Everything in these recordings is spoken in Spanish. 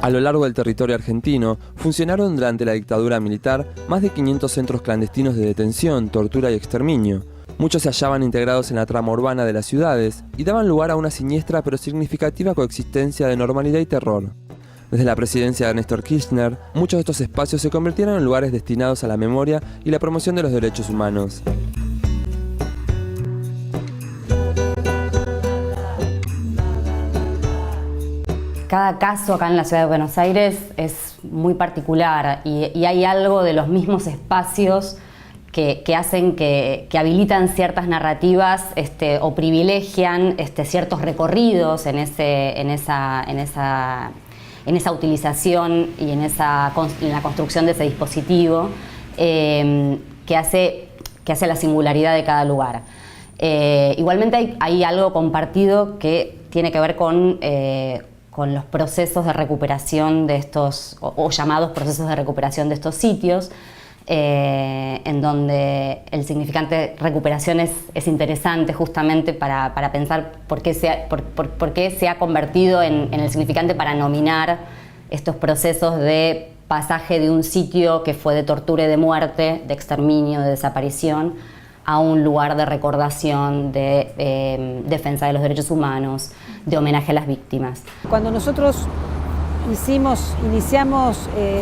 A lo largo del territorio argentino, funcionaron durante la dictadura militar más de 500 centros clandestinos de detención, tortura y exterminio. Muchos se hallaban integrados en la trama urbana de las ciudades y daban lugar a una siniestra pero significativa coexistencia de normalidad y terror. Desde la presidencia de Néstor Kirchner, muchos de estos espacios se convirtieron en lugares destinados a la memoria y la promoción de los derechos humanos. Cada caso acá en la ciudad de Buenos Aires es muy particular y hay algo de los mismos espacios que hacen que habilitan ciertas narrativas o privilegian ciertos recorridos en esa utilización y en la construcción de ese dispositivo que hace la singularidad de cada lugar. Igualmente hay algo compartido que tiene que ver con los procesos de recuperación de estos, o llamados procesos de recuperación de estos sitios, en donde el significante recuperación es interesante justamente para pensar por qué se ha convertido en el significante para nominar estos procesos de pasaje de un sitio que fue de tortura y de muerte, de exterminio, de desaparición, a un lugar de recordación, de defensa de los derechos humanos, de homenaje a las víctimas. Cuando nosotros iniciamos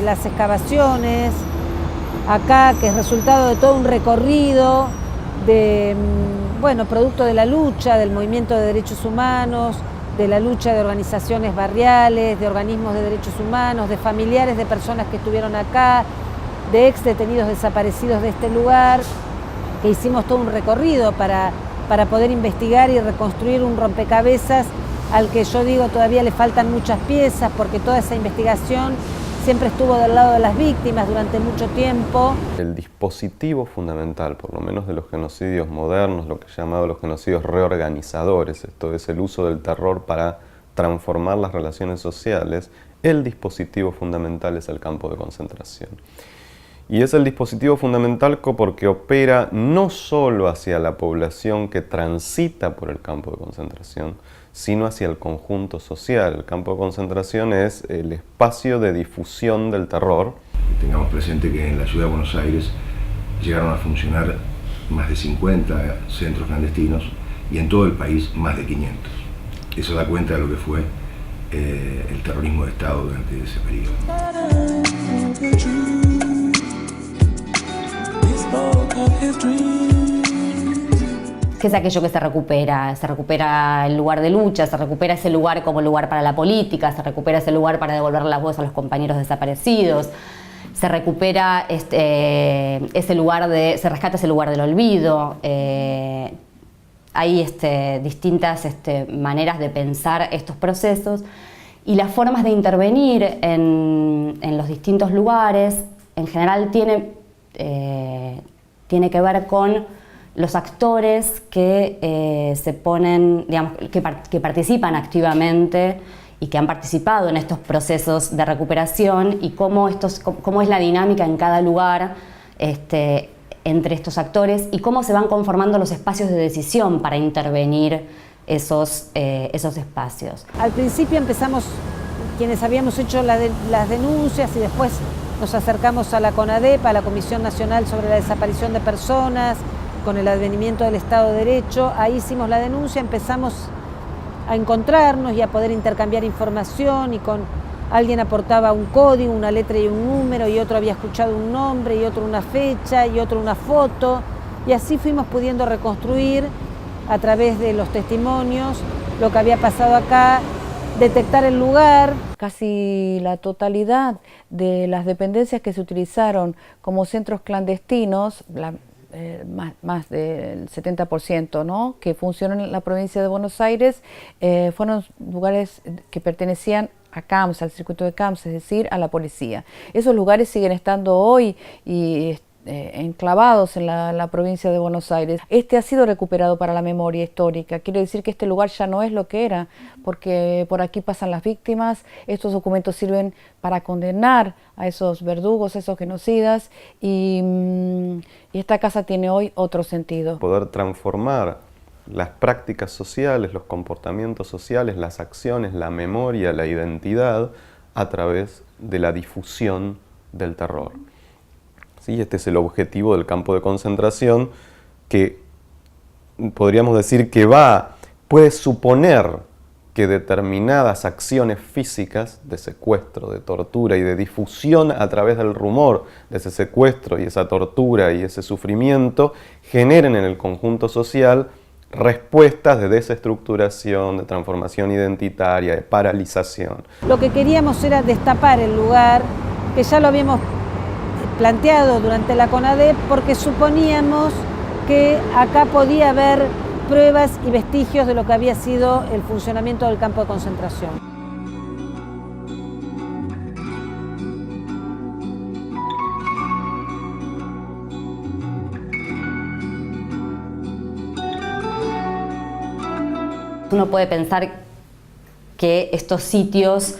las excavaciones acá, que es resultado de todo un recorrido producto de la lucha del movimiento de derechos humanos, de la lucha de organizaciones barriales, de organismos de derechos humanos, de familiares de personas que estuvieron acá, de ex detenidos desaparecidos de este lugar, que hicimos todo un recorrido para poder investigar y reconstruir un rompecabezas al que yo digo todavía le faltan muchas piezas, porque toda esa investigación siempre estuvo del lado de las víctimas durante mucho tiempo. El dispositivo fundamental, por lo menos de los genocidios modernos, lo que he llamado los genocidios reorganizadores, esto es el uso del terror para transformar las relaciones sociales, el dispositivo fundamental es el campo de concentración. Y es el dispositivo fundamental porque opera no solo hacia la población que transita por el campo de concentración, sino hacia el conjunto social. El campo de concentración es el espacio de difusión del terror. Tengamos presente que en la ciudad de Buenos Aires llegaron a funcionar más de 50 centros clandestinos y en todo el país más de 500. Eso da cuenta de lo que fue el terrorismo de Estado durante ese periodo. ¿Qué es aquello que se recupera? Se recupera el lugar de lucha, se recupera ese lugar como lugar para la política, se recupera ese lugar para devolver la voz a los compañeros desaparecidos, se recupera se rescata ese lugar del olvido. Hay distintas maneras de pensar estos procesos y las formas de intervenir en los distintos lugares en general tiene que ver con los actores que se ponen, digamos, que participan activamente y que han participado en estos procesos de recuperación y cómo es la dinámica en cada lugar entre estos actores y cómo se van conformando los espacios de decisión para intervenir esos espacios. Al principio empezamos quienes habíamos hecho las denuncias y después nos acercamos a la CONADEP, a la Comisión Nacional sobre la Desaparición de Personas, con el advenimiento del Estado de Derecho. Ahí hicimos la denuncia, empezamos a encontrarnos y a poder intercambiar información, y alguien aportaba un código, una letra y un número, y otro había escuchado un nombre, y otro una fecha, y otro una foto, y así fuimos pudiendo reconstruir a través de los testimonios lo que había pasado acá, detectar el lugar. Casi la totalidad de las dependencias que se utilizaron como centros clandestinos, más del 70%, ¿no?, que funcionan en la provincia de Buenos Aires, fueron lugares que pertenecían a CAMS, al circuito de CAMS, es decir, a la policía. Esos lugares siguen estando hoy y enclavados en la provincia de Buenos Aires. Ha sido recuperado para la memoria histórica. Quiere decir que este lugar ya no es lo que era, porque por aquí pasan las víctimas. Estos documentos sirven para condenar a esos verdugos, a esos genocidas, y esta casa tiene hoy otro sentido. Poder transformar las prácticas sociales, los comportamientos sociales, las acciones, la memoria, la identidad a través de la difusión del terror. ¿Sí? Este es el objetivo del campo de concentración, que podríamos decir que puede suponer que determinadas acciones físicas de secuestro, de tortura y de difusión a través del rumor de ese secuestro y esa tortura y ese sufrimiento generen en el conjunto social respuestas de desestructuración, de transformación identitaria, de paralización. Lo que queríamos era destapar el lugar, que ya lo habíamos planteado durante la CONADEP, porque suponíamos que acá podía haber pruebas y vestigios de lo que había sido el funcionamiento del campo de concentración. Uno puede pensar que estos sitios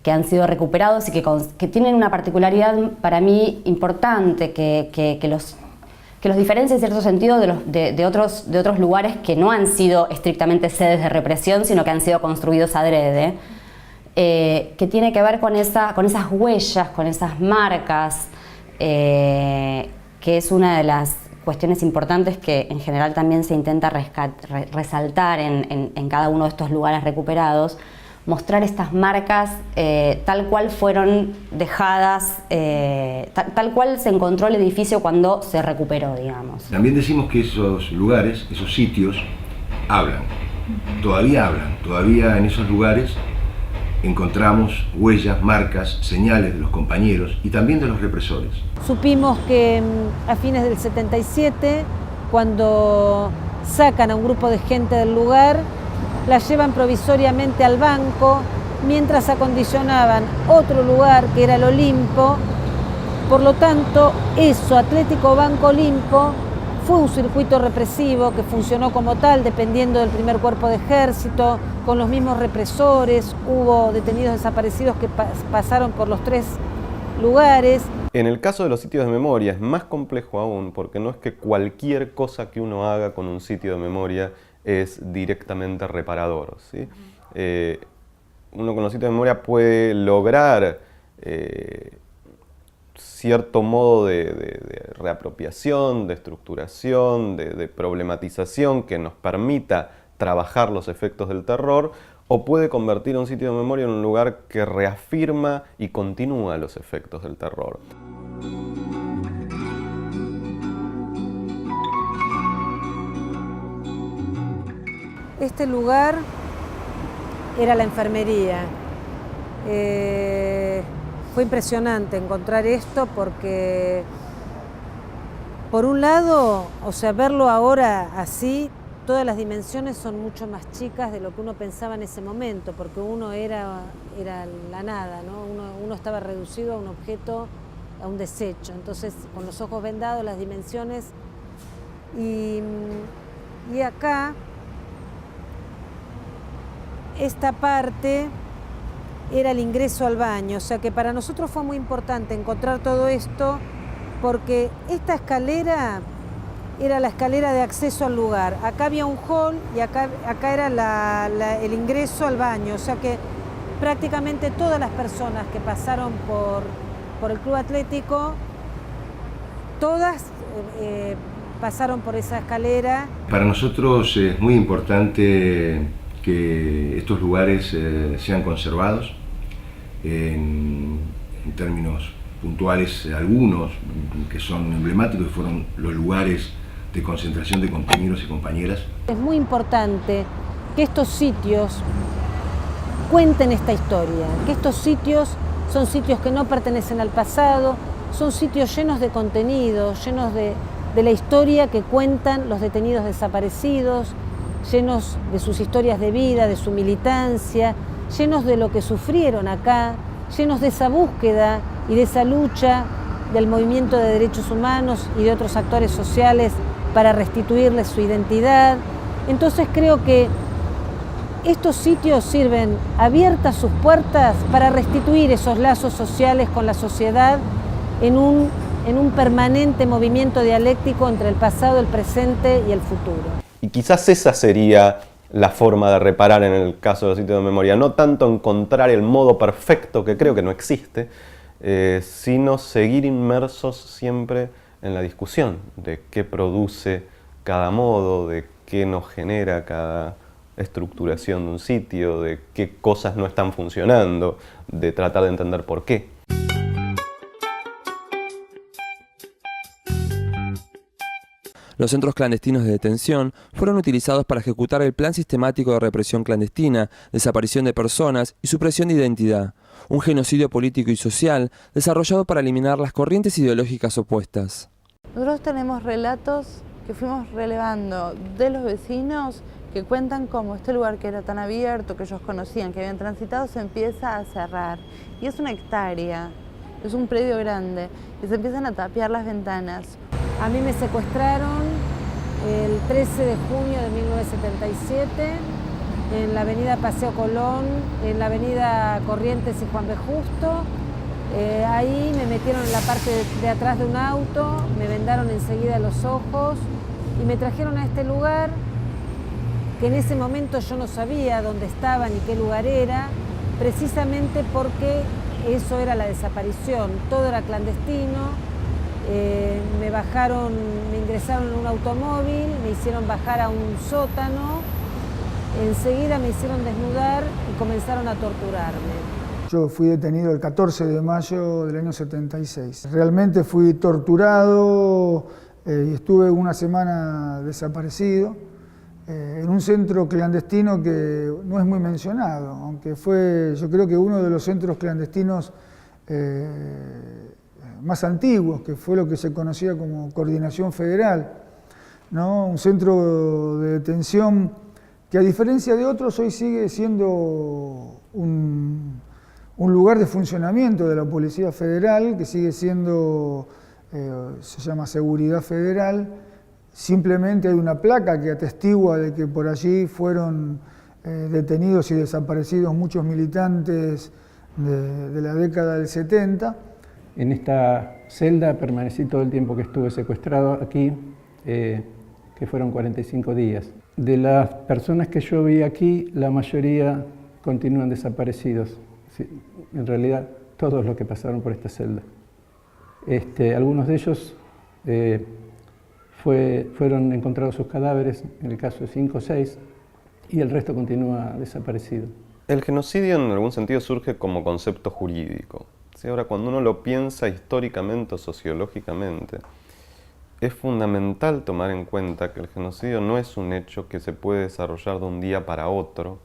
que han sido recuperados y que tienen una particularidad para mí importante, que los diferencia en cierto sentido de otros lugares que no han sido estrictamente sedes de represión, sino que han sido construidos adrede, que tiene que ver con esas huellas, con esas marcas, que es una de las cuestiones importantes que en general también se intenta resaltar en cada uno de estos lugares recuperados, mostrar estas marcas tal cual fueron dejadas, tal cual se encontró el edificio cuando se recuperó, digamos. También decimos que esos lugares, esos sitios, hablan, todavía en esos lugares encontramos huellas, marcas, señales de los compañeros y también de los represores. Supimos que a fines del 77, cuando sacan a un grupo de gente del lugar, la llevan provisoriamente al banco, mientras acondicionaban otro lugar que era el Olimpo. Por lo tanto, Atlético Banco Olimpo, fue un circuito represivo que funcionó como tal, dependiendo del primer cuerpo de ejército, con los mismos represores. Hubo detenidos desaparecidos que pasaron por los 3 lugares. En el caso de los sitios de memoria es más complejo aún, porque no es que cualquier cosa que uno haga con un sitio de memoria es directamente reparador, ¿sí? Uno con los sitios de memoria puede lograr cierto modo de reapropiación, de estructuración, de problematización que nos permita trabajar los efectos del terror, o puede convertir un sitio de memoria en un lugar que reafirma y continúa los efectos del terror. Este lugar era la enfermería. Fue impresionante encontrar esto porque, por un lado, verlo ahora así, todas las dimensiones son mucho más chicas de lo que uno pensaba en ese momento, porque uno era la nada, ¿no? Uno estaba reducido a un objeto, a un desecho. Entonces, con los ojos vendados, las dimensiones. Y acá, esta parte era el ingreso al baño, o sea que para nosotros fue muy importante encontrar todo esto porque esta escalera era la escalera de acceso al lugar. Acá había un hall y acá era el ingreso al baño, o sea que prácticamente todas las personas que pasaron por el Club Atlético, todas pasaron por esa escalera. Para nosotros es muy importante que estos lugares sean conservados en términos puntuales, algunos que son emblemáticos, que fueron los lugares de concentración de compañeros y compañeras. Es muy importante que estos sitios cuenten esta historia, que estos sitios son sitios que no pertenecen al pasado, son sitios llenos de contenido, llenos de la historia que cuentan los detenidos desaparecidos, llenos de sus historias de vida, de su militancia, llenos de lo que sufrieron acá, llenos de esa búsqueda y de esa lucha del movimiento de derechos humanos y de otros actores sociales para restituirles su identidad. Entonces creo que estos sitios sirven abiertas sus puertas para restituir esos lazos sociales con la sociedad en un permanente movimiento dialéctico entre el pasado, el presente y el futuro. Y quizás esa sería la forma de reparar en el caso de los sitios de memoria, no tanto encontrar el modo perfecto, que creo que no existe, sino seguir inmersos siempre en la discusión de qué produce cada modo, de qué nos genera cada estructuración de un sitio, de qué cosas no están funcionando, de tratar de entender por qué. Los centros clandestinos de detención fueron utilizados para ejecutar el plan sistemático de represión clandestina, desaparición de personas y supresión de identidad, un genocidio político y social desarrollado para eliminar las corrientes ideológicas opuestas. Nosotros tenemos relatos que fuimos relevando de los vecinos que cuentan cómo este lugar que era tan abierto, que ellos conocían, que habían transitado, se empieza a cerrar. Y es una hectárea, es un predio grande, y se empiezan a tapiar las ventanas. A mí me secuestraron el 13 de junio de 1977 en la avenida Paseo Colón, en la avenida Corrientes y Juan B. Justo. Ahí me metieron en la parte de atrás de un auto, me vendaron enseguida los ojos y me trajeron a este lugar que en ese momento yo no sabía dónde estaba ni qué lugar era, precisamente porque eso era la desaparición, todo era clandestino. Me bajaron, me ingresaron en un automóvil, me hicieron bajar a un sótano, enseguida me hicieron desnudar y comenzaron a torturarme. Yo fui detenido el 14 de mayo del año 76. Realmente fui torturado y estuve una semana desaparecido en un centro clandestino que no es muy mencionado, aunque fue, yo creo que uno de los centros clandestinos más antiguos, que fue lo que se conocía como Coordinación Federal, ¿no? Un centro de detención que, a diferencia de otros, hoy sigue siendo un lugar de funcionamiento de la Policía Federal, que sigue siendo, se llama Seguridad Federal. Simplemente hay una placa que atestigua de que por allí fueron detenidos y desaparecidos muchos militantes de la década del 70. En esta celda permanecí todo el tiempo que estuve secuestrado aquí, que fueron 45 días. De las personas que yo vi aquí, la mayoría continúan desaparecidos. Sí, en realidad, todos los que pasaron por esta celda. Algunos de ellos fueron encontrados sus cadáveres, en el caso de 5 o 6, y el resto continúa desaparecido. El genocidio en algún sentido surge como concepto jurídico. ¿Sí? Ahora, cuando uno lo piensa históricamente o sociológicamente, es fundamental tomar en cuenta que el genocidio no es un hecho que se puede desarrollar de un día para otro,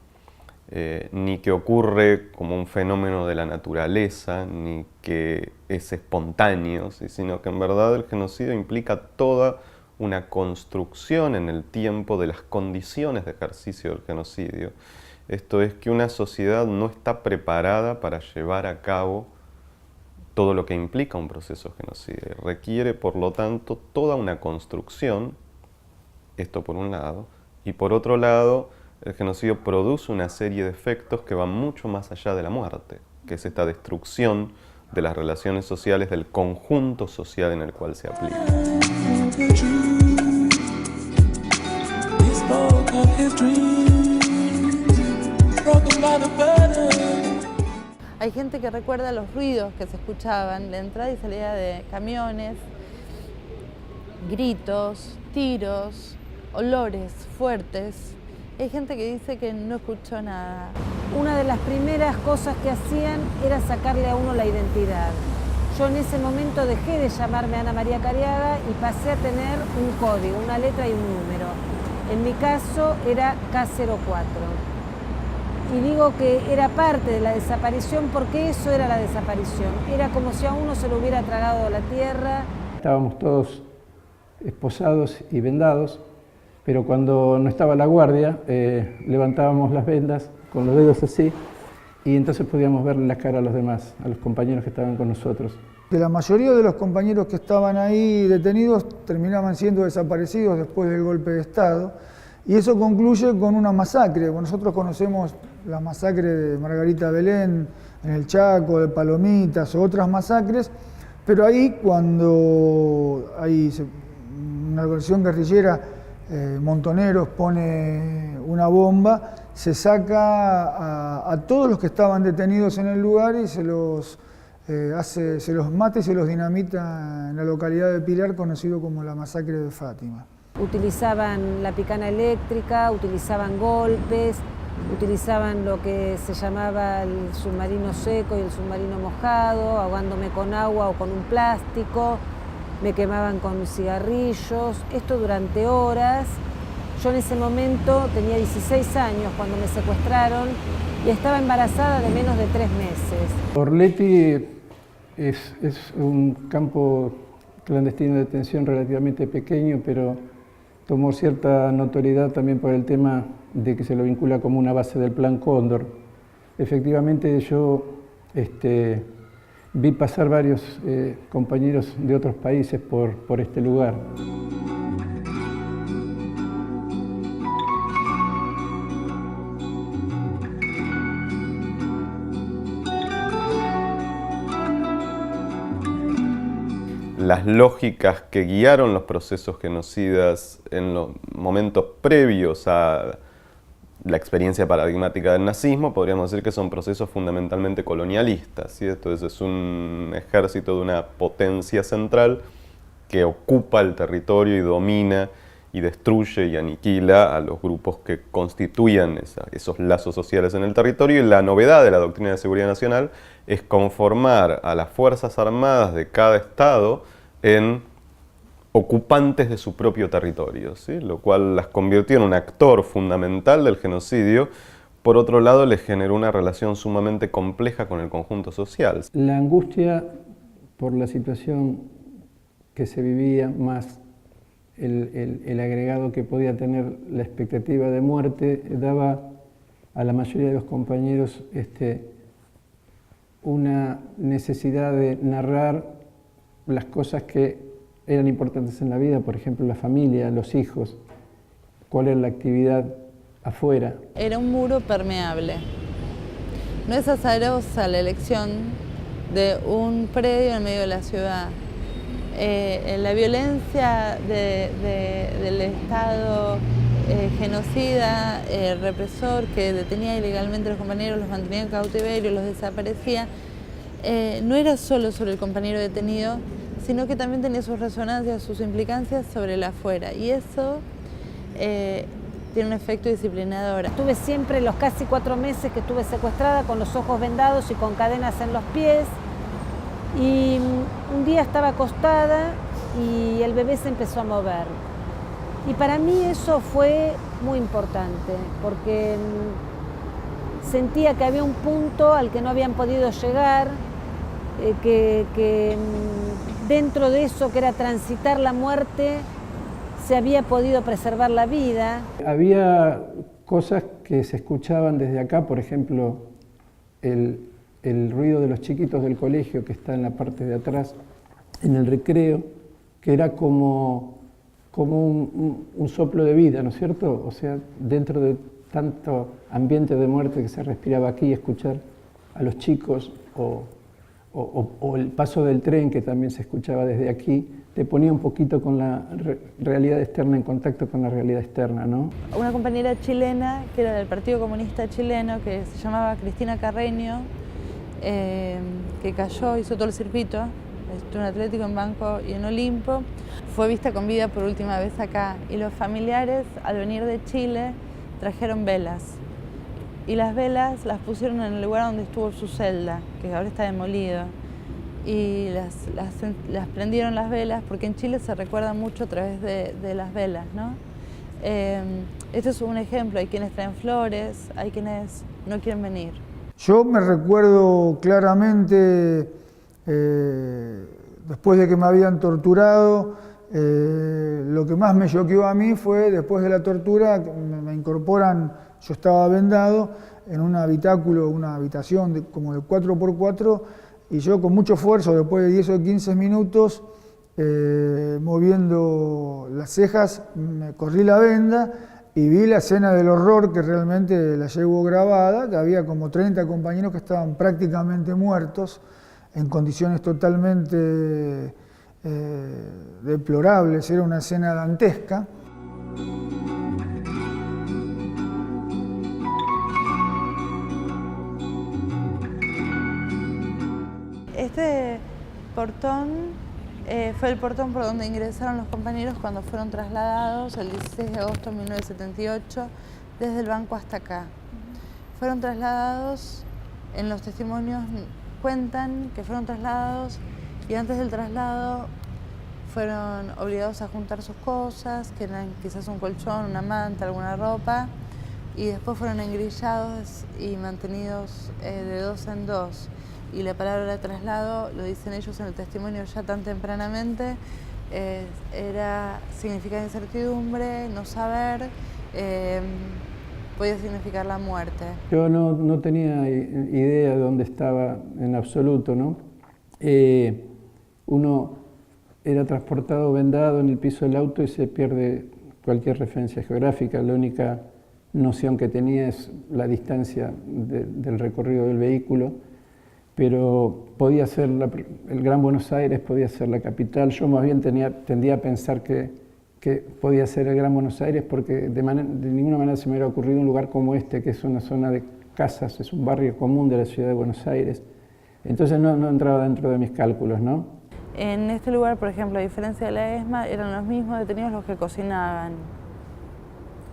ni que ocurre como un fenómeno de la naturaleza, ni que es espontáneo, ¿sí? Sino que en verdad el genocidio implica toda una construcción en el tiempo de las condiciones de ejercicio del genocidio. Esto es que una sociedad no está preparada para llevar a cabo todo lo que implica un proceso genocidio. Requiere, por lo tanto, toda una construcción, esto por un lado, y por otro lado, el genocidio produce una serie de efectos que van mucho más allá de la muerte, que es esta destrucción de las relaciones sociales, del conjunto social en el cual se aplica. Hay gente que recuerda los ruidos que se escuchaban, la entrada y salida de camiones, gritos, tiros, olores fuertes. Hay gente que dice que no escuchó nada. Una de las primeras cosas que hacían era sacarle a uno la identidad. Yo en ese momento dejé de llamarme Ana María Cariaga y pasé a tener un código, una letra y un número. En mi caso era K04. Y digo que era parte de la desaparición porque eso era la desaparición. Era como si a uno se lo hubiera tragado la tierra. Estábamos todos esposados y vendados, pero cuando no estaba la guardia, levantábamos las vendas con los dedos así y entonces podíamos verle la cara a los demás, a los compañeros que estaban con nosotros. Que la mayoría de los compañeros que estaban ahí detenidos terminaban siendo desaparecidos después del golpe de Estado, y eso concluye con una masacre. Nosotros conocemos la masacre de Margarita Belén en el Chaco, de Palomitas o otras masacres, pero ahí cuando hay una organización guerrillera, Montoneros, pone una bomba, se saca a todos los que estaban detenidos en el lugar y se los mata y se los dinamita en la localidad de Pilar, conocido como la masacre de Fátima. Utilizaban la picana eléctrica, utilizaban golpes, utilizaban lo que se llamaba el submarino seco y el submarino mojado, ahogándome con agua o con un plástico, me quemaban con cigarrillos, esto durante horas. Yo en ese momento tenía 16 años cuando me secuestraron y estaba embarazada de menos de 3 meses. Orletti es un campo clandestino de detención relativamente pequeño, pero tomó cierta notoriedad también por el tema de que se lo vincula como una base del Plan Cóndor. Efectivamente, yo vi pasar varios compañeros de otros países por este lugar. Las lógicas que guiaron los procesos genocidas en los momentos previos a la experiencia paradigmática del nazismo, podríamos decir que son procesos fundamentalmente colonialistas, ¿sí? Entonces es un ejército de una potencia central que ocupa el territorio y domina y destruye y aniquila a los grupos que constituyan esos lazos sociales en el territorio, y la novedad de la doctrina de seguridad nacional es conformar a las Fuerzas Armadas de cada estado en ocupantes de su propio territorio, ¿sí? Lo cual las convirtió en un actor fundamental del genocidio. Por otro lado, les generó una relación sumamente compleja con el conjunto social. La angustia por la situación que se vivía, más el agregado que podía tener la expectativa de muerte, daba a la mayoría de los compañeros una necesidad de narrar las cosas que eran importantes en la vida, por ejemplo, la familia, los hijos, cuál era la actividad afuera. Era un muro permeable. No es azarosa la elección de un predio en medio de la ciudad. La violencia del Estado genocida, represor, que detenía ilegalmente a los compañeros, los mantenía en cautiverio, los desaparecía, no era solo sobre el compañero detenido, sino que también tenía sus resonancias, sus implicancias sobre el afuera, y eso tiene un efecto disciplinador. Estuve siempre los casi 4 meses que estuve secuestrada con los ojos vendados y con cadenas en los pies, y un día estaba acostada y el bebé se empezó a mover. Y para mí eso fue muy importante, porque sentía que había un punto al que no habían podido llegar, que dentro de eso que era transitar la muerte, se había podido preservar la vida. Había cosas que se escuchaban desde acá, por ejemplo, el ruido de los chiquitos del colegio que está en la parte de atrás, en el recreo, que era como un soplo de vida, ¿no es cierto? O sea, dentro de tanto ambiente de muerte que se respiraba aquí, escuchar a los chicos o el paso del tren que también se escuchaba desde aquí, te ponía un poquito con la realidad externa, en contacto con la realidad externa, ¿no? Una compañera chilena, que era del Partido Comunista Chileno, que se llamaba Cristina Carreño, que cayó, hizo todo el circuito, estuvo en Atlético, en Banco y en Olimpo, fue vista con vida por última vez acá. Y los familiares, al venir de Chile, trajeron velas. Y las velas las pusieron en el lugar donde estuvo su celda, que ahora está demolido. Y las prendieron las velas, porque en Chile se recuerda mucho a través de las velas, ¿no? Este es un ejemplo, hay quienes traen flores, hay quienes no quieren venir. Yo me recuerdo claramente, después de que me habían torturado, lo que más me choqueó a mí fue, después de la tortura, me incorporan, yo estaba vendado, en un habitáculo, una habitación como de 4x4, y yo con mucho esfuerzo, después de 10 o 15 minutos, moviendo las cejas, me corrí la venda y vi la escena del horror, que realmente la llevo grabada, que había como 30 compañeros que estaban prácticamente muertos, en condiciones totalmente deplorables. Era una escena dantesca. Este portón fue el portón por donde ingresaron los compañeros cuando fueron trasladados el 16 de agosto de 1978 desde el banco hasta acá. Fueron trasladados, en los testimonios cuentan que fueron trasladados y antes del traslado fueron obligados a juntar sus cosas, que eran quizás un colchón, una manta, alguna ropa, y después fueron engrillados y mantenidos de dos en dos. Y la palabra traslado, lo dicen ellos en el testimonio ya tan tempranamente, significa incertidumbre, no saber, podía significar la muerte. Yo no tenía idea de dónde estaba en absoluto, ¿no? Uno era transportado vendado en el piso del auto y se pierde cualquier referencia geográfica. La única noción que tenía es la distancia del recorrido del vehículo, pero podía ser el Gran Buenos Aires, podía ser la capital. Yo más bien tendía a pensar que podía ser el Gran Buenos Aires, porque de ninguna manera se me hubiera ocurrido un lugar como este, que es una zona de casas, es un barrio común de la ciudad de Buenos Aires. Entonces no entraba dentro de mis cálculos, ¿no? En este lugar, por ejemplo, a diferencia de la ESMA, eran los mismos detenidos los que cocinaban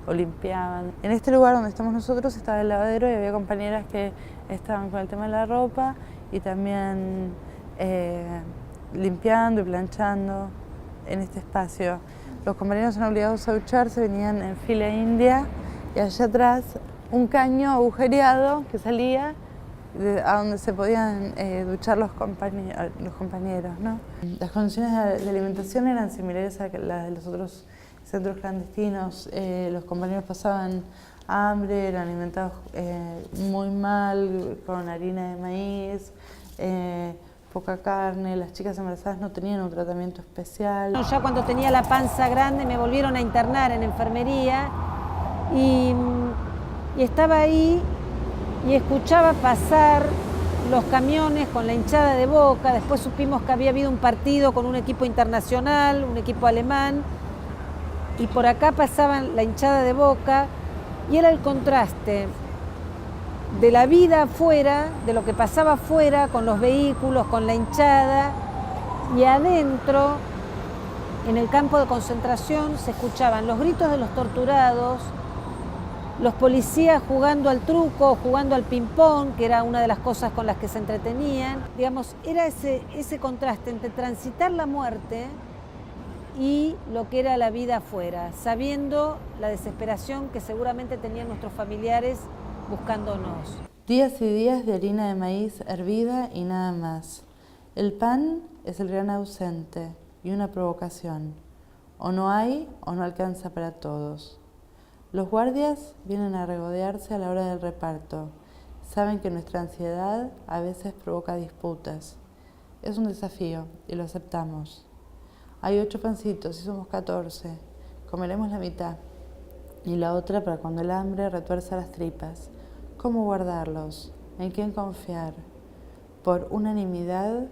o limpiaban. En este lugar donde estamos nosotros estaba el lavadero y había compañeras que estaban con el tema de la ropa y también limpiando y planchando en este espacio. Los compañeros son obligados a ducharse, venían en fila india y allá atrás un caño agujereado que salía a donde se podían duchar los compañeros, ¿no? Las condiciones de alimentación eran similares a las de los otros centros clandestinos. Los compañeros pasaban hambre, eran alimentados muy mal, con harina de maíz, poca carne. Las chicas embarazadas no tenían un tratamiento especial. Ya cuando tenía la panza grande me volvieron a internar en enfermería y estaba ahí y escuchaba pasar los camiones con la hinchada de Boca. Después supimos que había habido un partido con un equipo internacional, un equipo alemán, y por acá pasaban la hinchada de Boca, y era el contraste de la vida afuera, de lo que pasaba afuera con los vehículos, con la hinchada, y adentro, en el campo de concentración, se escuchaban los gritos de los torturados, los policías jugando al truco, jugando al ping-pong, que era una de las cosas con las que se entretenían. Digamos, era ese contraste entre transitar la muerte y lo que era la vida afuera, sabiendo la desesperación que seguramente tenían nuestros familiares buscándonos. Días y días de harina de maíz hervida y nada más. El pan es el gran ausente y una provocación. O no hay o no alcanza para todos. Los guardias vienen a regodearse a la hora del reparto. Saben que nuestra ansiedad a veces provoca disputas. Es un desafío y lo aceptamos. Hay 8 pancitos y somos 14. Comeremos la mitad. y la otra para cuando el hambre retuerza las tripas. ¿Cómo guardarlos? ¿En quién confiar? Por unanimidad,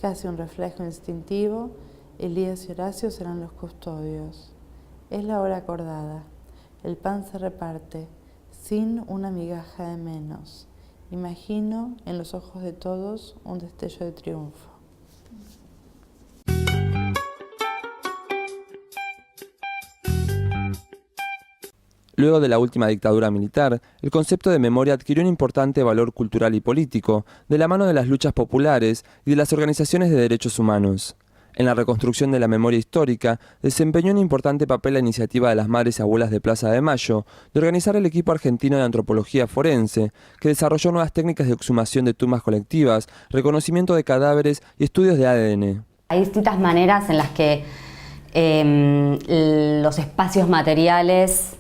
casi un reflejo instintivo, Elías y Horacio serán los custodios. Es la hora acordada. El pan se reparte, sin una migaja de menos. Imagino en los ojos de todos un destello de triunfo. Luego de la última dictadura militar, el concepto de memoria adquirió un importante valor cultural y político, de la mano de las luchas populares y de las organizaciones de derechos humanos. En la reconstrucción de la memoria histórica, desempeñó un importante papel la iniciativa de las Madres y Abuelas de Plaza de Mayo de organizar el equipo argentino de antropología forense, que desarrolló nuevas técnicas de exhumación de tumbas colectivas, reconocimiento de cadáveres y estudios de ADN. Hay distintas maneras en las que los espacios materiales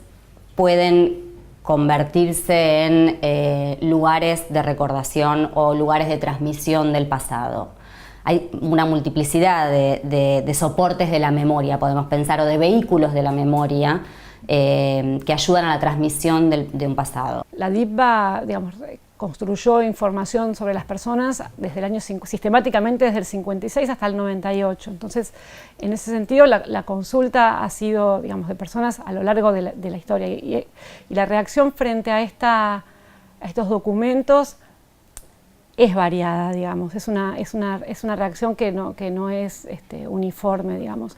pueden convertirse en lugares de recordación o lugares de transmisión del pasado. Hay una multiplicidad de soportes de la memoria, podemos pensar, o de vehículos de la memoria que ayudan a la transmisión de un pasado. La DIPBA, digamos, construyó información sobre las personas desde el año sistemáticamente desde el 56 hasta el 98. Entonces, en ese sentido, la consulta ha sido, digamos, de personas a lo largo de la historia. Y la reacción frente a estos documentos es variada, digamos. Es una reacción que no es uniforme, digamos.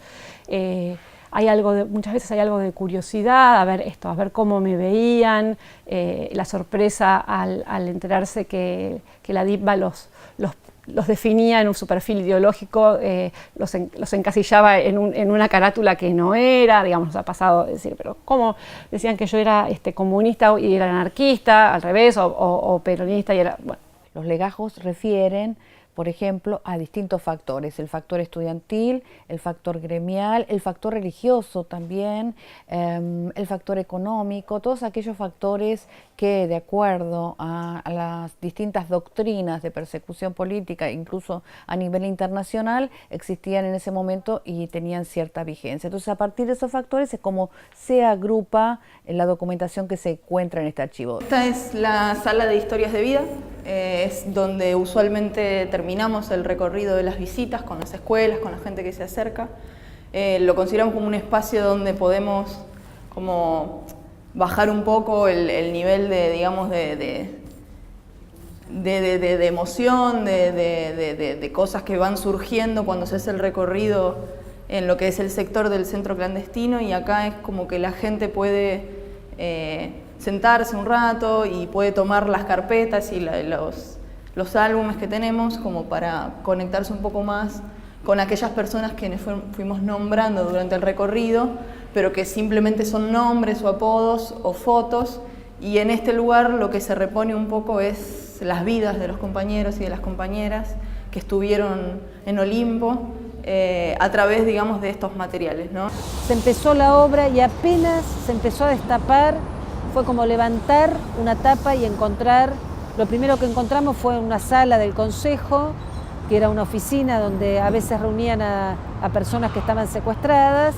Muchas veces hay algo de curiosidad, a ver cómo me veían, la sorpresa al enterarse que la DIPBA los definía en su perfil ideológico, los encasillaba en una carátula que no era, digamos, nos ha pasado decir, pero ¿cómo decían que yo era comunista y era anarquista, al revés, o peronista y era... Bueno. Los legajos refieren, por ejemplo, a distintos factores, el factor estudiantil, el factor gremial, el factor religioso también, el factor económico, todos aquellos factores que, de acuerdo a las distintas doctrinas de persecución política, incluso a nivel internacional, existían en ese momento y tenían cierta vigencia. Entonces, a partir de esos factores es como se agrupa la documentación que se encuentra en este archivo. Esta es la sala de historias de vida. Es donde usualmente terminamos el recorrido de las visitas con las escuelas, con la gente que se acerca. Lo consideramos como un espacio donde podemos como bajar un poco el nivel de, digamos, de emoción, de cosas que van surgiendo cuando se hace el recorrido en lo que es el sector del centro clandestino, y acá es como que la gente puede sentarse un rato y puede tomar las carpetas y los álbumes que tenemos como para conectarse un poco más con aquellas personas que fuimos nombrando durante el recorrido, pero que simplemente son nombres o apodos o fotos, y en este lugar lo que se repone un poco es las vidas de los compañeros y de las compañeras que estuvieron en Olimpo a través, digamos, de estos materiales, ¿no? Se empezó la obra y apenas se empezó a destapar, fue como levantar una tapa y encontrar, lo primero que encontramos fue una sala del Consejo, que era una oficina donde a veces reunían a personas que estaban secuestradas,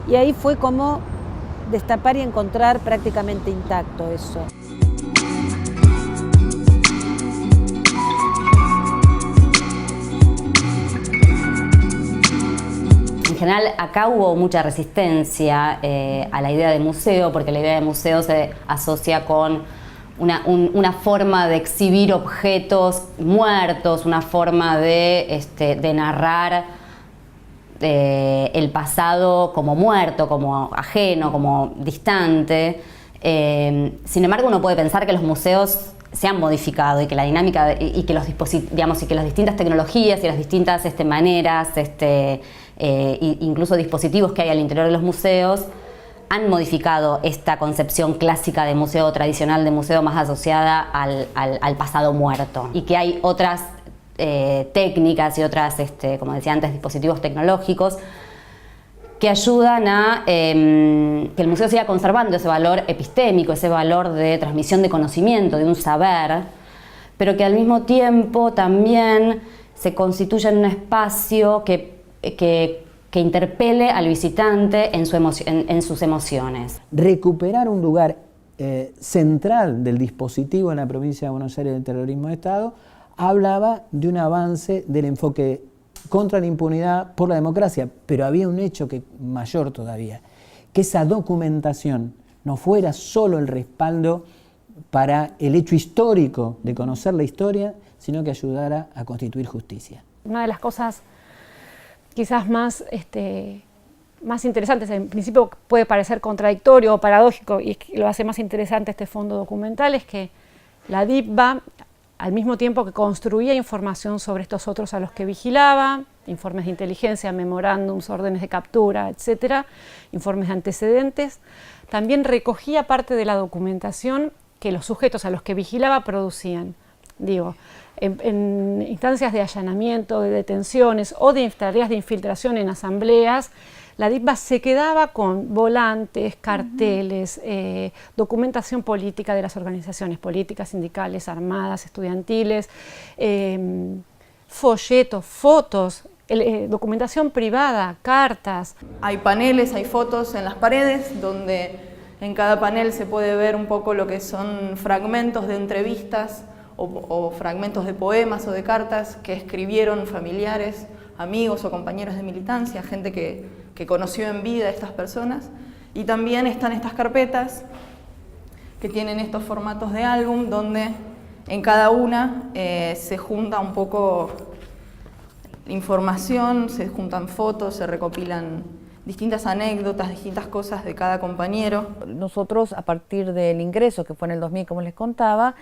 y ahí fue como destapar y encontrar prácticamente intacto eso. En general, acá hubo mucha resistencia a la idea de museo, porque la idea de museo se asocia con una forma de exhibir objetos muertos, una forma de narrar el pasado como muerto, como ajeno, como distante. Sin embargo, uno puede pensar que los museos se han modificado y que la dinámica y que las distintas tecnologías y las distintas maneras, incluso dispositivos que hay al interior de los museos, han modificado esta concepción clásica de museo tradicional, de museo más asociada al pasado muerto, y que hay otras técnicas y otras, como decía antes, dispositivos tecnológicos que ayudan a que el museo siga conservando ese valor epistémico, ese valor de transmisión de conocimiento, de un saber, pero que al mismo tiempo también se constituye en un espacio que que interpele al visitante en sus emociones. Recuperar un lugar central del dispositivo en la provincia de Buenos Aires del terrorismo de Estado hablaba de un avance del enfoque contra la impunidad por la democracia, pero había un hecho mayor todavía, que esa documentación no fuera solo el respaldo para el hecho histórico de conocer la historia, sino que ayudara a constituir justicia. Una de las cosas quizás más interesantes, en principio puede parecer contradictorio o paradójico, y lo hace más interesante este fondo documental, es que la DIPBA, al mismo tiempo que construía información sobre estos otros a los que vigilaba, informes de inteligencia, memorándums, órdenes de captura, etcétera, informes de antecedentes, también recogía parte de la documentación que los sujetos a los que vigilaba producían. Digo, en instancias de allanamiento, de detenciones o de tareas de infiltración en asambleas, la DIPBA se quedaba con volantes, carteles, documentación política de las organizaciones políticas, sindicales, armadas, estudiantiles, folletos, fotos, documentación privada, cartas. Hay paneles, hay fotos en las paredes donde en cada panel se puede ver un poco lo que son fragmentos de entrevistas o fragmentos de poemas o de cartas que escribieron familiares, amigos o compañeros de militancia, gente que conoció en vida a estas personas. Y también están estas carpetas que tienen estos formatos de álbum donde en cada una se junta un poco información, se juntan fotos, se recopilan distintas anécdotas, distintas cosas de cada compañero. Nosotros, a partir del ingreso, que fue en el 2000, como les contaba,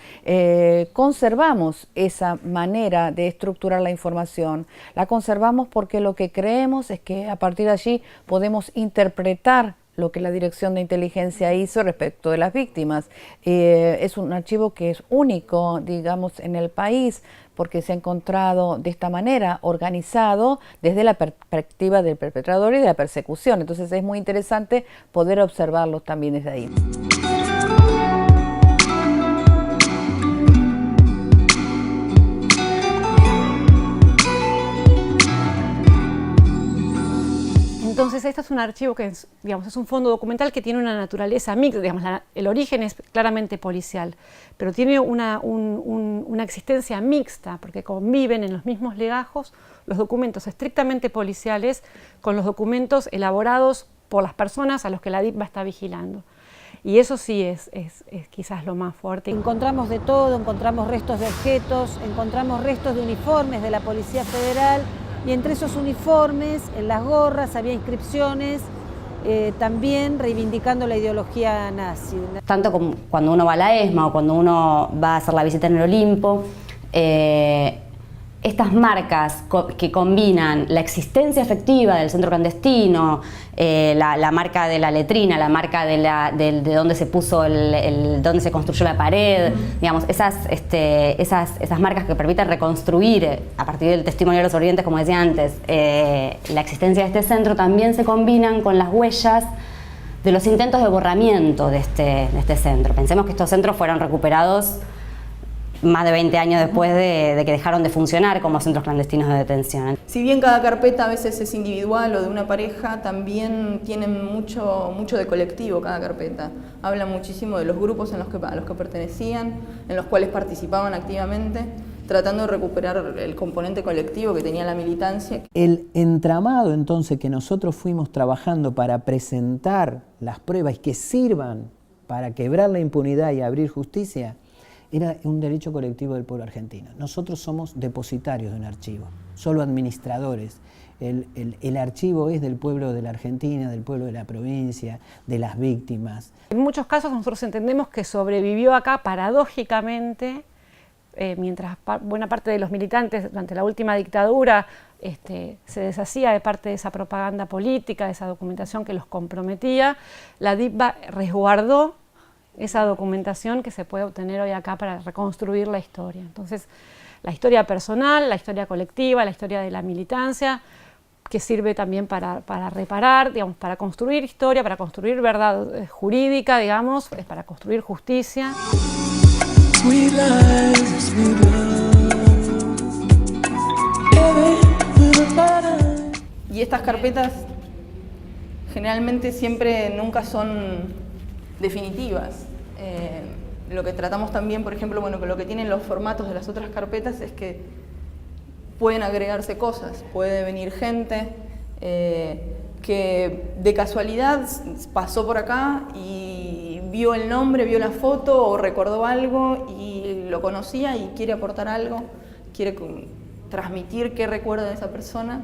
conservamos esa manera de estructurar la información. La conservamos porque lo que creemos es que a partir de allí podemos interpretar lo que la Dirección de Inteligencia hizo respecto de las víctimas. Es un archivo que es único, digamos, en el país, porque se ha encontrado de esta manera, organizado desde la perspectiva del perpetrador y de la persecución. Entonces es muy interesante poder observarlo también desde ahí. Entonces, este es un archivo que es un fondo documental que tiene una naturaleza mixta, el origen es claramente policial, pero tiene una existencia mixta, porque conviven en los mismos legajos los documentos estrictamente policiales con los documentos elaborados por las personas a los que la DIPBA está vigilando. Y eso sí es quizás lo más fuerte. Encontramos de todo, encontramos restos de objetos, encontramos restos de uniformes de la Policía Federal, y entre esos uniformes, en las gorras, había inscripciones también reivindicando la ideología nazi. Tanto como cuando uno va a la ESMA o cuando uno va a hacer la visita en el Olimpo, estas marcas que combinan la existencia efectiva del centro clandestino, la marca de la letrina, la marca de donde se puso donde se construyó la pared, digamos, esas marcas que permiten reconstruir a partir del testimonio de los sobrevivientes, como decía antes, la existencia de este centro, también se combinan con las huellas de los intentos de borramiento de este centro. Pensemos que estos centros fueron recuperados más de 20 años después de que dejaron de funcionar como centros clandestinos de detención. Si bien cada carpeta a veces es individual o de una pareja, también tienen mucho de colectivo cada carpeta. Habla muchísimo de los grupos a los que pertenecían, en los cuales participaban activamente, tratando de recuperar el componente colectivo que tenía la militancia. El entramado entonces que nosotros fuimos trabajando para presentar las pruebas que sirvan para quebrar la impunidad y abrir justicia, era un derecho colectivo del pueblo argentino. Nosotros somos depositarios de un archivo, solo administradores. El archivo es del pueblo de la Argentina, del pueblo de la provincia, de las víctimas. En muchos casos nosotros entendemos que sobrevivió acá paradójicamente, mientras buena parte de los militantes durante la última dictadura se deshacía de parte de esa propaganda política, de esa documentación que los comprometía, la DIPBA resguardó esa documentación que se puede obtener hoy acá para reconstruir la historia. Entonces, la historia personal, la historia colectiva, la historia de la militancia, que sirve también para reparar, digamos, para construir historia, para construir verdad jurídica, digamos, para construir justicia. Sweet lies, sweet love. Y estas carpetas generalmente nunca son definitivas. Lo que tratamos también, por ejemplo, con lo que tienen los formatos de las otras carpetas es que pueden agregarse cosas, puede venir gente que de casualidad pasó por acá y vio el nombre, vio la foto o recordó algo y lo conocía y quiere aportar algo, quiere transmitir qué recuerda de esa persona,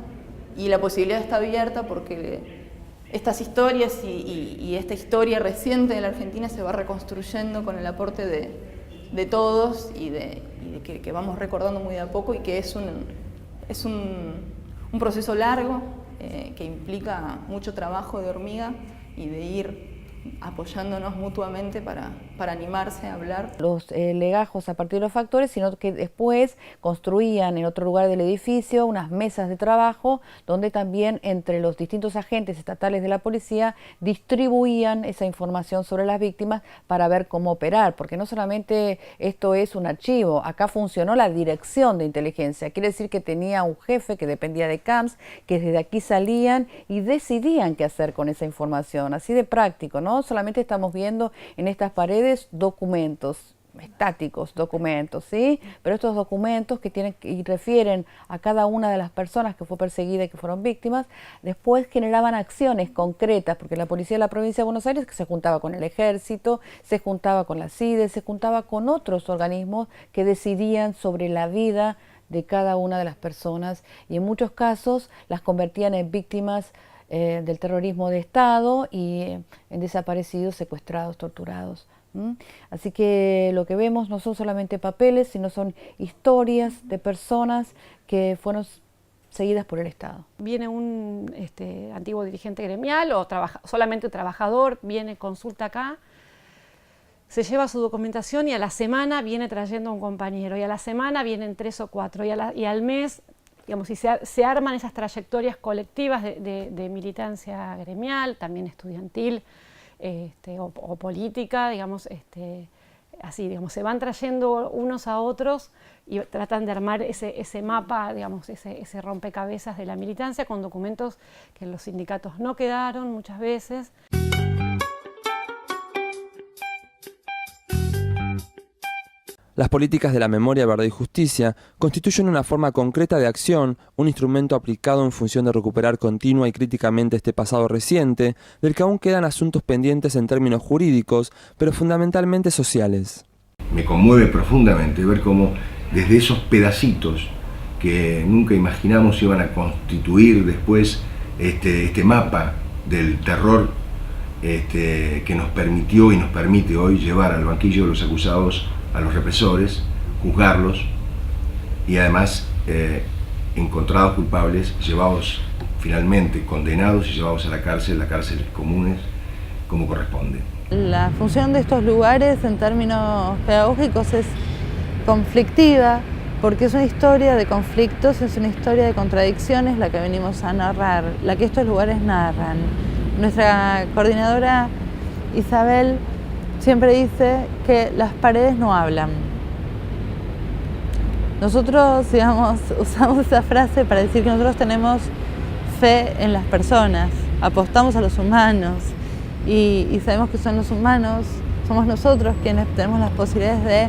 y la posibilidad está abierta porque estas historias y esta historia reciente de la Argentina se va reconstruyendo con el aporte de todos y de que vamos recordando muy de a poco, y que es un proceso largo que implica mucho trabajo de hormiga y de ir apoyándonos mutuamente para animarse a hablar. Los legajos a partir de los factores, sino que después construían en otro lugar del edificio unas mesas de trabajo donde también entre los distintos agentes estatales de la policía distribuían esa información sobre las víctimas para ver cómo operar, porque no solamente esto es un archivo, acá funcionó la dirección de inteligencia, quiere decir que tenía un jefe que dependía de CAMS, que desde aquí salían y decidían qué hacer con esa información, así de práctico, ¿no? Solamente estamos viendo en estas paredes documentos estáticos, documentos, ¿sí? Pero estos documentos que tienen y refieren a cada una de las personas que fue perseguida y que fueron víctimas, después generaban acciones concretas, porque la policía de la provincia de Buenos Aires que se juntaba con el ejército, se juntaba con la CIDE, se juntaba con otros organismos que decidían sobre la vida de cada una de las personas y en muchos casos las convertían en víctimas del terrorismo de Estado y en desaparecidos, secuestrados, torturados. Así que lo que vemos no son solamente papeles, sino son historias de personas que fueron seguidas por el Estado. Viene un antiguo dirigente gremial o solamente trabajador, viene, consulta acá, se lleva su documentación y a la semana viene trayendo a un compañero, y a la semana vienen 3 o 4, y al mes, digamos, y se arman esas trayectorias colectivas de militancia gremial, también estudiantil o política, digamos, así, digamos, se van trayendo unos a otros y tratan de armar ese mapa, digamos, ese rompecabezas de la militancia con documentos que en los sindicatos no quedaron muchas veces. Las políticas de la memoria, verdad y justicia constituyen una forma concreta de acción, un instrumento aplicado en función de recuperar continua y críticamente este pasado reciente, del que aún quedan asuntos pendientes en términos jurídicos, pero fundamentalmente sociales. Me conmueve profundamente ver cómo desde esos pedacitos que nunca imaginamos iban a constituir después este mapa del terror que nos permitió y nos permite hoy llevar al banquillo de los acusados a los represores, juzgarlos y además encontrados culpables, llevados finalmente, condenados y llevados a las cárceles comunes como corresponde. La función de estos lugares en términos pedagógicos es conflictiva, porque es una historia de conflictos, es una historia de contradicciones la que venimos a narrar, la que estos lugares narran. Nuestra coordinadora Isabel siempre dice que las paredes no hablan. Nosotros, digamos, usamos esa frase para decir que nosotros tenemos fe en las personas, apostamos a los humanos y sabemos que son los humanos, somos nosotros quienes tenemos las posibilidades de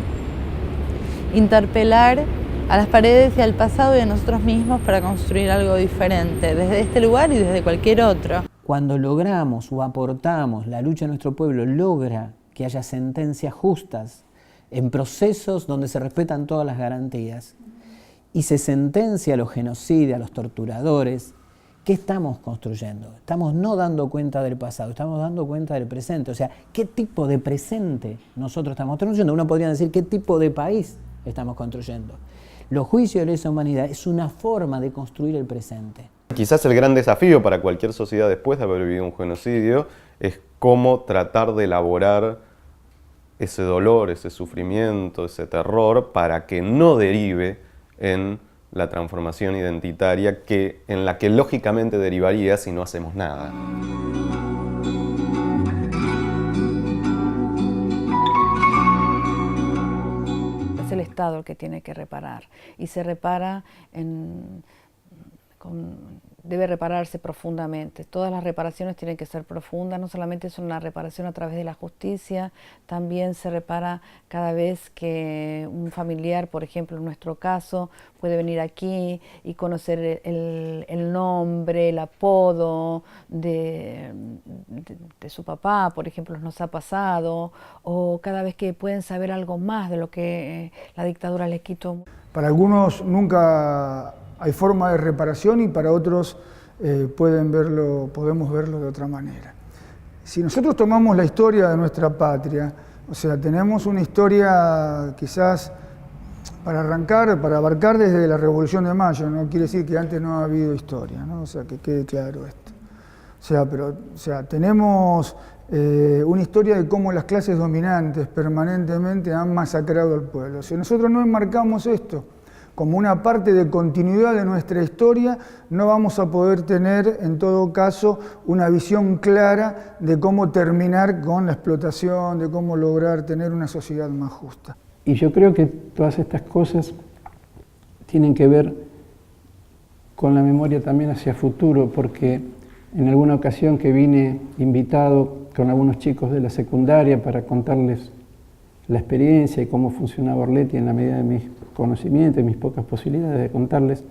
interpelar a las paredes y al pasado y a nosotros mismos para construir algo diferente, desde este lugar y desde cualquier otro. Cuando logramos o aportamos, la lucha de nuestro pueblo logra que haya sentencias justas en procesos donde se respetan todas las garantías y se sentencia a los genocidas, a los torturadores, ¿qué estamos construyendo? Estamos no dando cuenta del pasado, estamos dando cuenta del presente. O sea, ¿qué tipo de presente nosotros estamos construyendo? Uno podría decir, ¿qué tipo de país estamos construyendo? Los juicios de lesa humanidad es una forma de construir el presente. Quizás el gran desafío para cualquier sociedad después de haber vivido un genocidio es cómo tratar de elaborar ese dolor, ese sufrimiento, ese terror, para que no derive en la transformación identitaria en la que lógicamente derivaría si no hacemos nada. Es el Estado el que tiene que reparar, y se repara en debe repararse profundamente. Todas las reparaciones tienen que ser profundas, no solamente es una reparación a través de la justicia, también se repara cada vez que un familiar, por ejemplo en nuestro caso, puede venir aquí y conocer el nombre, el apodo de su papá, por ejemplo, nos ha pasado, o cada vez que pueden saber algo más de lo que la dictadura les quitó. Para algunos nunca hay forma de reparación y para otros podemos verlo de otra manera. Si nosotros tomamos la historia de nuestra patria, o sea, tenemos una historia quizás para abarcar desde la Revolución de Mayo, no quiere decir que antes no ha habido historia, ¿no? O sea, que quede claro esto. O sea, tenemos una historia de cómo las clases dominantes permanentemente han masacrado al pueblo. Si nosotros no enmarcamos esto como una parte de continuidad de nuestra historia, no vamos a poder tener, en todo caso, una visión clara de cómo terminar con la explotación, de cómo lograr tener una sociedad más justa. Y yo creo que todas estas cosas tienen que ver con la memoria también hacia futuro, porque en alguna ocasión que vine invitado con algunos chicos de la secundaria para contarles la experiencia y cómo funcionaba Orletti en la medida de mis conocimientos y mis pocas posibilidades de contarles,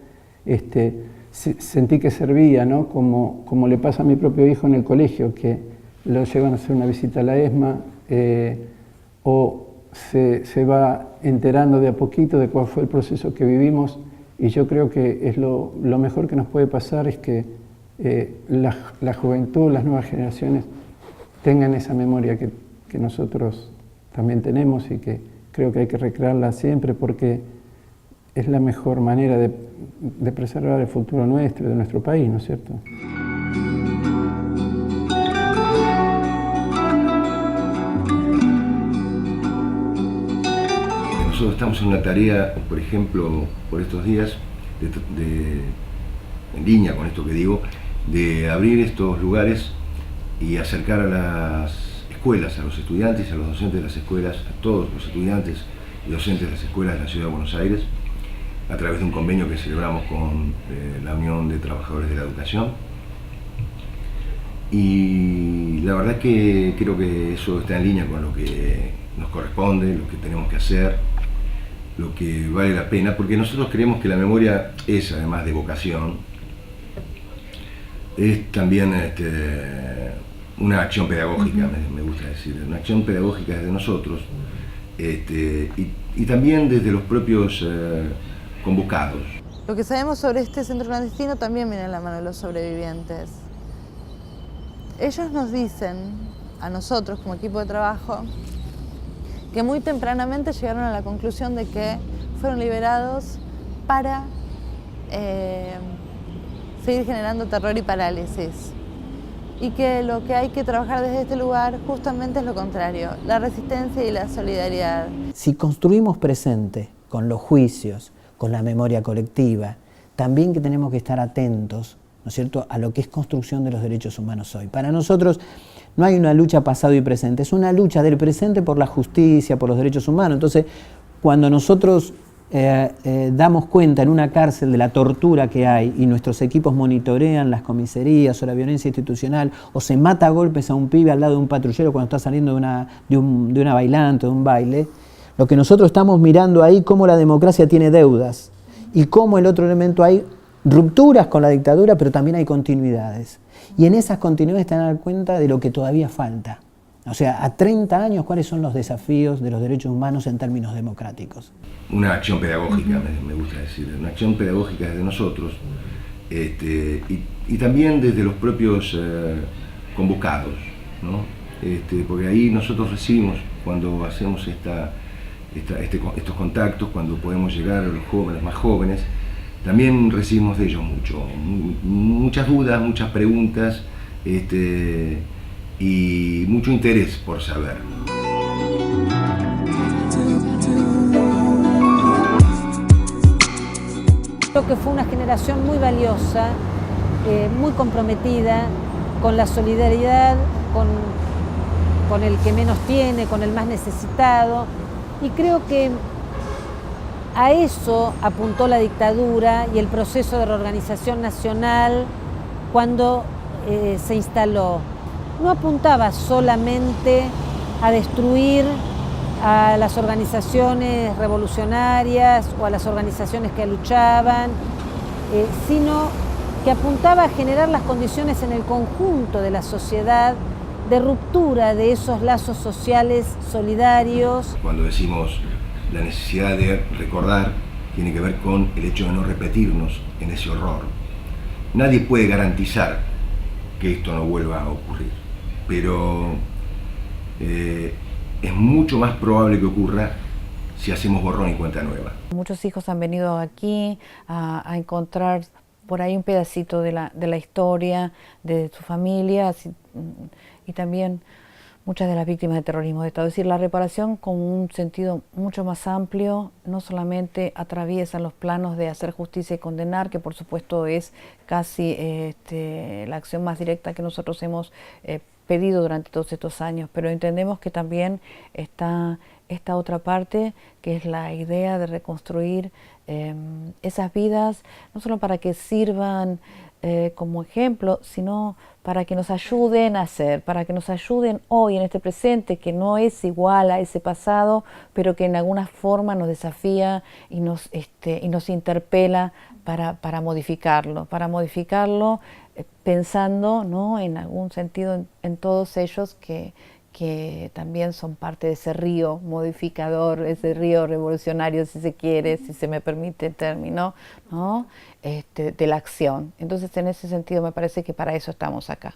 sentí que servía, ¿no? Como le pasa a mi propio hijo en el colegio, que lo llevan a hacer una visita a la ESMA o se va enterando de a poquito de cuál fue el proceso que vivimos, y yo creo que es lo mejor que nos puede pasar es que la juventud, las nuevas generaciones tengan esa memoria que nosotros también tenemos y que creo que hay que recrearla siempre porque es la mejor manera de preservar el futuro nuestro, de nuestro país, ¿no es cierto? Nosotros estamos en una tarea, por ejemplo, por estos días, en línea con esto que digo, de abrir estos lugares y acercar a las escuelas, a los estudiantes, a los docentes de las escuelas, a todos los estudiantes y docentes de las escuelas de la Ciudad de Buenos Aires, a través de un convenio que celebramos con la Unión de Trabajadores de la Educación. Y la verdad que creo que eso está en línea con lo que nos corresponde, lo que tenemos que hacer, lo que vale la pena, porque nosotros creemos que la memoria es, además de vocación, es también una acción pedagógica, me gusta decir, una acción pedagógica desde nosotros, y también desde los propios convocados. Lo que sabemos sobre este centro clandestino también viene de la mano de los sobrevivientes. Ellos nos dicen, a nosotros como equipo de trabajo, que muy tempranamente llegaron a la conclusión de que fueron liberados para seguir generando terror y parálisis. Y que lo que hay que trabajar desde este lugar justamente es lo contrario, la resistencia y la solidaridad. Si construimos presente con los juicios, con la memoria colectiva, también que tenemos que estar atentos, ¿no es cierto?, a lo que es construcción de los derechos humanos hoy. Para nosotros no hay una lucha pasado y presente, es una lucha del presente por la justicia, por los derechos humanos. Entonces, cuando nosotros damos cuenta en una cárcel de la tortura que hay y nuestros equipos monitorean las comisarías o la violencia institucional o se mata a golpes a un pibe al lado de un patrullero cuando está saliendo de una bailante, de un baile, lo que nosotros estamos mirando ahí cómo la democracia tiene deudas y cómo el otro elemento hay rupturas con la dictadura, pero también hay continuidades. Y en esas continuidades te dan cuenta de lo que todavía falta. O sea, a 30 años, ¿cuáles son los desafíos de los derechos humanos en términos democráticos? Una acción pedagógica, me gusta decir, una acción pedagógica desde nosotros, y también desde los propios convocados, ¿no? Porque ahí nosotros recibimos, cuando hacemos estos contactos, cuando podemos llegar a los jóvenes, más jóvenes, también recibimos de ellos muchas dudas, muchas preguntas, y mucho interés por saber. Creo que fue una generación muy valiosa, muy comprometida con la solidaridad, con el que menos tiene, con el más necesitado, y creo que A eso apuntó la dictadura y el proceso de reorganización nacional cuando se instaló. No apuntaba solamente a destruir a las organizaciones revolucionarias o a las organizaciones que luchaban, sino que apuntaba a generar las condiciones en el conjunto de la sociedad de ruptura de esos lazos sociales solidarios. Cuando decimos la necesidad de recordar, tiene que ver con el hecho de no repetirnos en ese horror. Nadie puede garantizar que esto no vuelva a ocurrir, pero es mucho más probable que ocurra si hacemos borrón y cuenta nueva. Muchos hijos han venido aquí a encontrar por ahí un pedacito de la historia de su familia y también muchas de las víctimas de terrorismo de Estado. Es decir, la reparación con un sentido mucho más amplio, no solamente atraviesa los planos de hacer justicia y condenar, que por supuesto es casi la acción más directa que nosotros hemos pedido durante todos estos años, pero entendemos que también está esta otra parte, que es la idea de reconstruir esas vidas, no solo para que sirvan como ejemplo, sino para que nos ayuden a hacer, para que nos ayuden hoy en este presente, que no es igual a ese pasado, pero que en alguna forma nos desafía y nos interpela para modificarlo pensando, ¿no?, en algún sentido en todos ellos que también son parte de ese río modificador, ese río revolucionario, si se quiere, si se me permite el término, ¿no?, de la acción. Entonces, en ese sentido, me parece que para eso estamos acá.